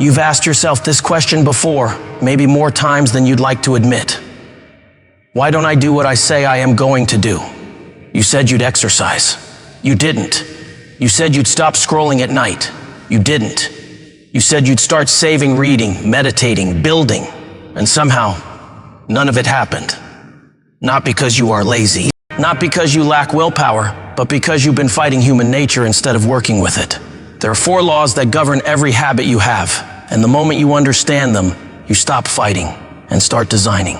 You've asked yourself this question before, maybe more times than you'd like to admit. Why don't I do what I say I am going to do? You said you'd exercise. You didn't. You said you'd stop scrolling at night. You didn't. You said you'd start saving, reading, meditating, building, and somehow, none of it happened. Not because you are lazy, not because you lack willpower, but because you've been fighting human nature instead of working with it. There are 4 laws that govern every habit you have, and the moment you understand them, you stop fighting and start designing.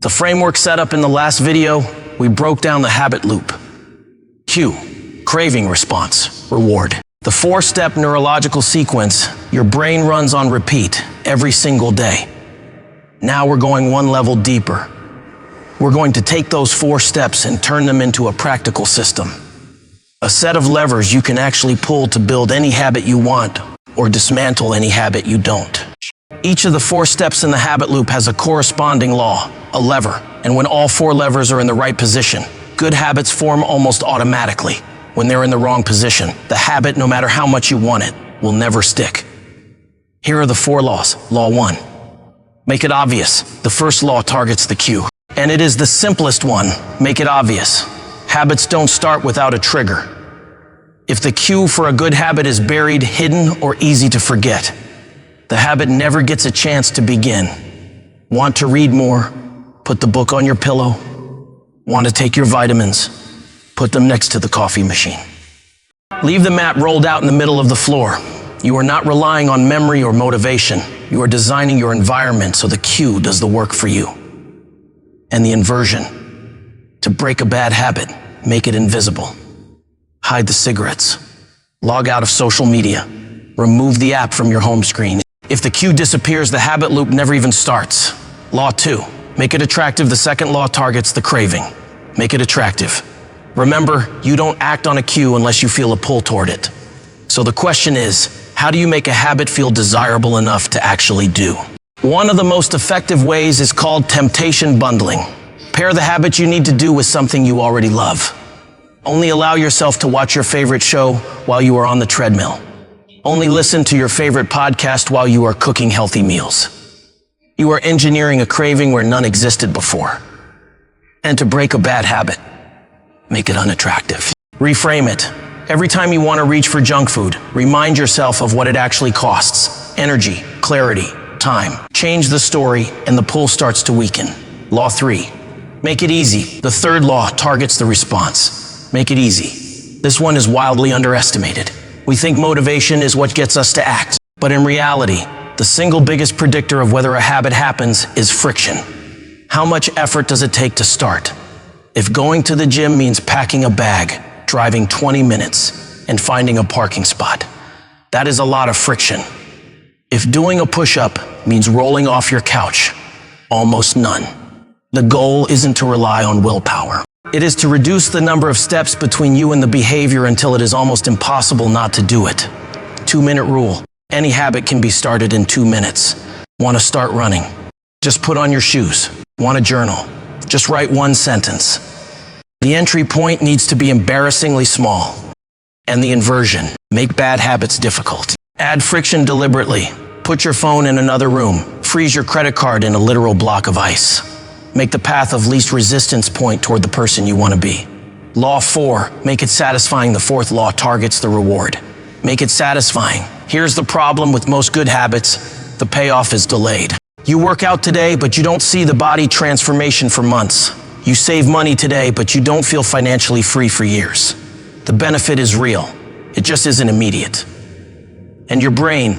The framework set up in the last video, we broke down the habit loop. Cue, craving response, reward. The 4-step neurological sequence your brain runs on repeat every single day. Now we're going one level deeper. We're going to take those 4 steps and turn them into a practical system. A set of levers you can actually pull to build any habit you want or dismantle any habit you don't. Each of the 4 steps in the habit loop has a corresponding law, a lever, and when all 4 levers are in the right position, good habits form almost automatically. When they're in the wrong position, the habit, no matter how much you want it, will never stick. Here are the 4 laws. Law 1. Make it obvious. The first law targets the cue. And it is the simplest one. Make it obvious. Habits don't start without a trigger. If the cue for a good habit is buried, hidden, or easy to forget, the habit never gets a chance to begin. Want to read more? Put the book on your pillow. Want to take your vitamins? Put them next to the coffee machine. Leave the mat rolled out in the middle of the floor. You are not relying on memory or motivation. You are designing your environment so the cue does the work for you. And the inversion. To break a bad habit, make it invisible. Hide the cigarettes. Log out of social media. Remove the app from your home screen. If the cue disappears, the habit loop never even starts. Law 2. Make it attractive. The second law targets the craving. Make it attractive. Remember, you don't act on a cue unless you feel a pull toward it. So the question is, how do you make a habit feel desirable enough to actually do? One of the most effective ways is called temptation bundling. Pair the habit you need to do with something you already love. Only allow yourself to watch your favorite show while you are on the treadmill. Only listen to your favorite podcast while you are cooking healthy meals. You are engineering a craving where none existed before. And to break a bad habit, make it unattractive. Reframe it. Every time you want to reach for junk food, remind yourself of what it actually costs. Energy, clarity, time. Change the story and the pull starts to weaken. Law 3. Make it easy. The third law targets the response. Make it easy. This one is wildly underestimated. We think motivation is what gets us to act. But in reality, the single biggest predictor of whether a habit happens is friction. How much effort does it take to start? If going to the gym means packing a bag, driving 20 minutes, and finding a parking spot, that is a lot of friction. If doing a push-up means rolling off your couch, almost none. The goal isn't to rely on willpower. It is to reduce the number of steps between you and the behavior until it is almost impossible not to do it. 2-minute rule. Any habit can be started in 2 minutes. Want to start running? Just put on your shoes. Want a journal? Just write 1 sentence. The entry point needs to be embarrassingly small. And the inversion. Make bad habits difficult. Add friction deliberately. Put your phone in another room. Freeze your credit card in a literal block of ice. Make the path of least resistance point toward the person you want to be. Law 4. Make it satisfying. The fourth law targets the reward. Make it satisfying. Here's the problem with most good habits. The payoff is delayed. You work out today, but you don't see the body transformation for months. You save money today, but you don't feel financially free for years. The benefit is real. It just isn't immediate. And your brain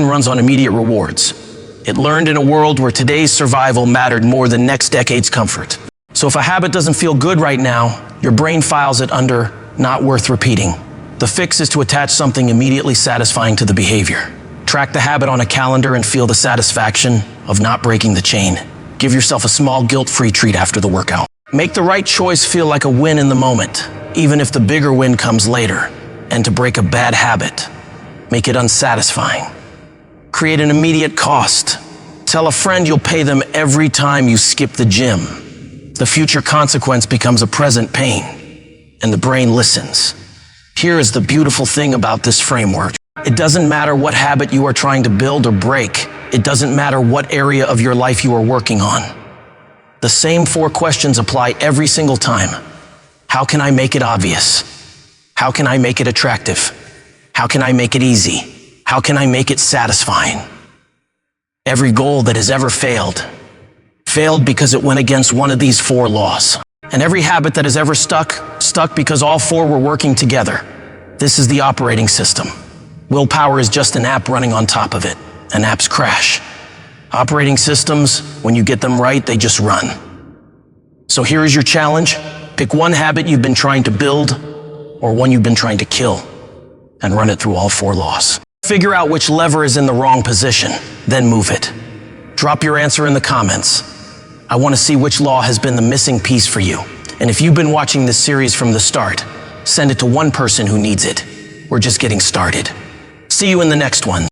runs on immediate rewards. It learned in a world where today's survival mattered more than next decade's comfort. So if a habit doesn't feel good right now, your brain files it under not worth repeating. The fix is to attach something immediately satisfying to the behavior. Track the habit on a calendar and feel the satisfaction of not breaking the chain. Give yourself a small guilt-free treat after the workout. Make the right choice feel like a win in the moment, even if the bigger win comes later. And to break a bad habit, make it unsatisfying. Create an immediate cost. Tell a friend you'll pay them every time you skip the gym. The future consequence becomes a present pain, and the brain listens. Here is the beautiful thing about this framework. It doesn't matter what habit you are trying to build or break. It doesn't matter what area of your life you are working on. The same 4 questions apply every single time. How can I make it obvious? How can I make it attractive? How can I make it easy? How can I make it satisfying? Every goal that has ever failed because it went against one of these 4 laws. And every habit that has ever stuck because all 4 were working together. This is the operating system. Willpower is just an app running on top of it, and apps crash. Operating systems, when you get them right, they just run. So here is your challenge. Pick one habit you've been trying to build, or one you've been trying to kill, and run it through all 4 laws. Figure out which lever is in the wrong position, then move it. Drop your answer in the comments. I want to see which law has been the missing piece for you. And if you've been watching this series from the start, send it to one person who needs it. We're just getting started. See you in the next one.